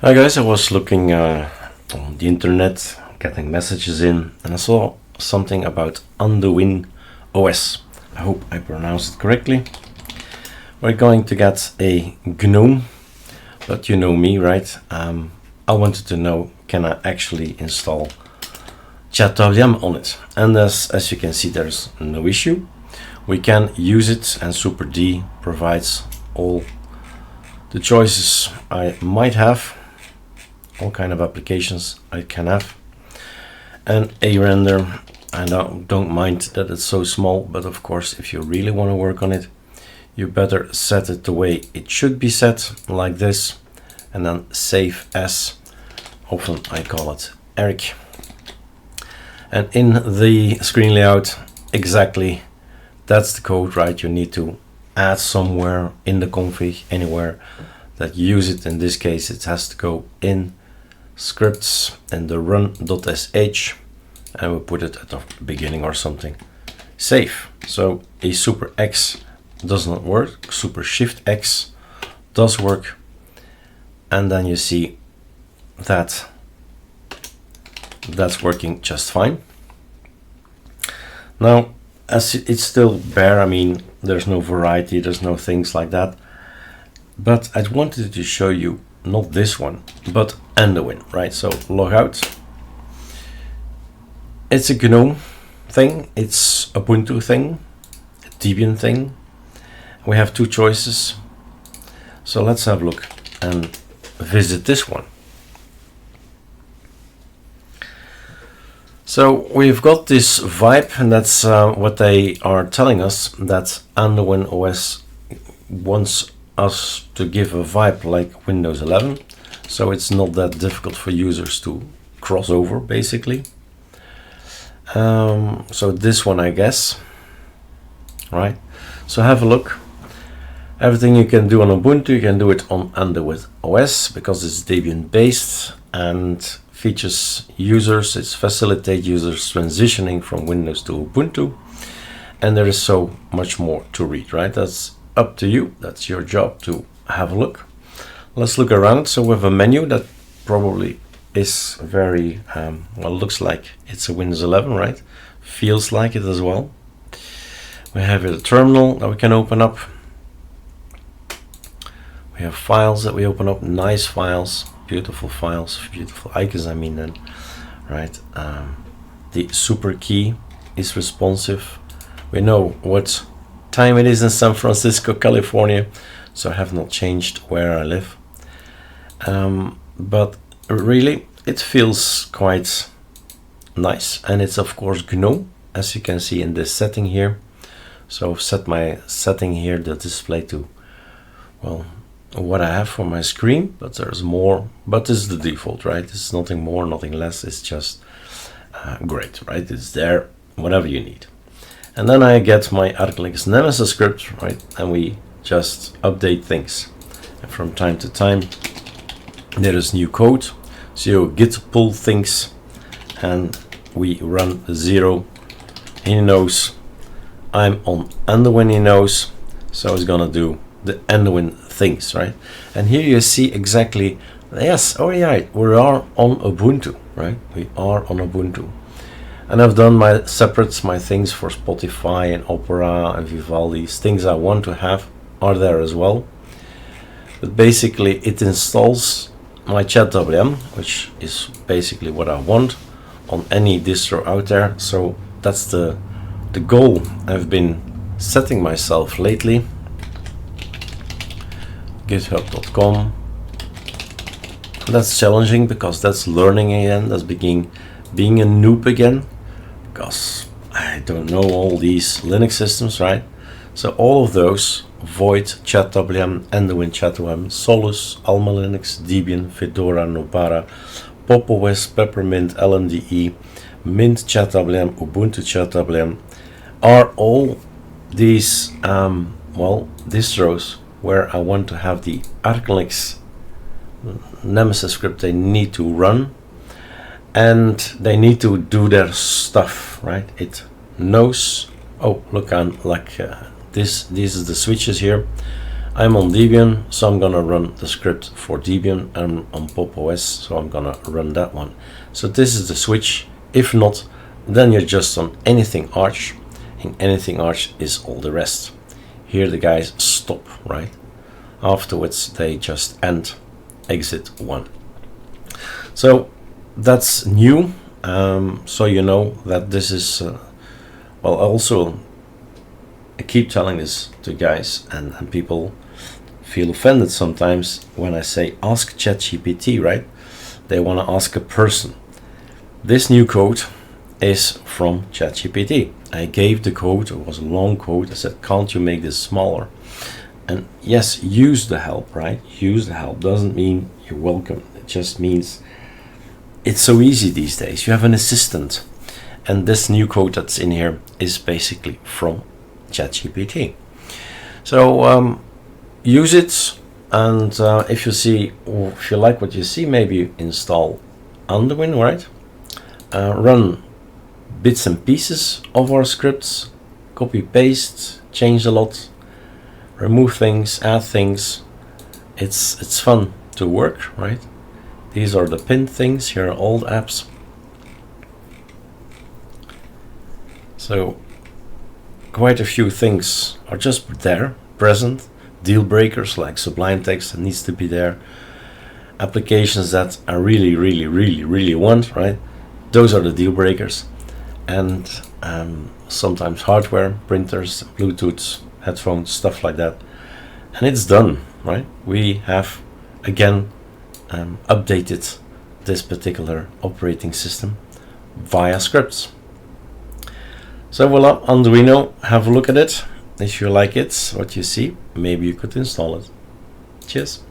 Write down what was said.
Hi guys, I was looking on the internet, getting messages in, and I saw something about AnduinOS. I hope I pronounced it correctly. We're going to get a GNOME, but you know me, right? I wanted to know, can I actually install Chadwm on it? And as you can see, there's no issue. We can use it, and Super D provides all the choices I might have. All kind of applications I can have, and a render. I don't mind that it's so small, but of course if you really want to work on it, you better set it the way it should be set, like this, and then save as. Often I call it Eric. And in the screen layout, exactly that's the code, right? You need to add somewhere in the config, anywhere that you use it. In this case it has to go in scripts and the run.sh, and we'll put it at the beginning or something. Save. So a super X does not work, super shift X does work, and then you see that that's working just fine. Now, as it's still bare, I mean, there's no variety, there's no things like that, but I wanted to show you not this one, but Anduin, right? So log out. It's a GNOME thing, it's Ubuntu thing, a Debian thing. We have two choices. So let's have a look and visit this one. So we've got this vibe, and that's what they are telling us, that AnduinOS wants us to give a vibe like Windows 11, so it's not that difficult for users to cross over, basically. So this one, I guess, right? So have a look. Everything you can do on Ubuntu, you can do it on AnduinOS because it's Debian based and features users, it's facilitate users transitioning from Windows to Ubuntu, and there is so much more to read, right? That's up to you. That's your job to have a look. Let's look around. So we have a menu that probably is very well, looks like it's a Windows 11, right? Feels like it as well. We have a terminal that we can open up. We have files that we open up, nice files, beautiful icons, I mean, then, right? The super key is responsive. We know what time it is in San Francisco, California, so I have not changed where I live, but really it feels quite nice, and it's of course GNOME, as you can see in this setting here. So I've set my setting here, the display, to, well, what I have for my screen, but there's more, but this is the default, right? It's nothing more, nothing less. It's just great, right? It's there, whatever you need. And then I get my ArcoLinux Nemesis script, right? And we just update things. And from time to time, there is new code. So you git pull things, and we run 0. He knows I'm on Anduin, he knows. So it's gonna do the Anduin things, right? And here you see exactly, yes, oh yeah, we are on Ubuntu, right? We are on Ubuntu. And I've done my things for Spotify and Opera and Vivaldi. Things I want to have are there as well. But basically it installs my Chadwm, which is basically what I want on any distro out there. So that's the goal I've been setting myself lately. GitHub.com. That's challenging because that's learning again, that's being a noob again, because I don't know all these Linux systems, right? So all of those, Void, Chadwm, Anduin Chadwm, Solus, Alma Linux, Debian, Fedora, Nopara, Pop! OS, Peppermint, LMDE, Mint Chadwm, Ubuntu Chadwm, are all these well, distros where I want to have the ArcoLinux Nemesis script. They need to run, and they need to do their stuff, right? It knows, oh, look, on like this is the switches here. I'm on Debian, so I'm gonna run the script for Debian. I'm on Pop! OS, so I'm gonna run that one. So this is the switch. If not, then you're just on anything Arch, and anything Arch is all the rest. Here the guys stop, right? Afterwards they just end exit 1. So that's new, so you know that this is well, also I keep telling this to guys, and people feel offended sometimes when I say ask ChatGPT, right? They want to ask a person. This new code is from ChatGPT. I gave the code, it was a long code. I said, can't you make this smaller? And yes, use the help, right? Use the help doesn't mean you're welcome. It just means it's so easy these days. You have an assistant, and this new code that's in here is basically from ChatGPT. So use it, and if you see, or if you like what you see, maybe install Anduin, right? Run bits and pieces of our scripts, copy paste, change a lot, remove things, add things. It's fun to work, right? These are the pinned things. Here are old apps. So quite a few things are just there, present. Deal breakers like Sublime Text that needs to be there. Applications that I really want, right? Those are the deal breakers. And sometimes hardware, printers, Bluetooth, headphones, stuff like that. And it's done, right? We have again updated this particular operating system via scripts. So voila, Arduino, have a look at it. If you like it, what you see, maybe you could install it. Cheers.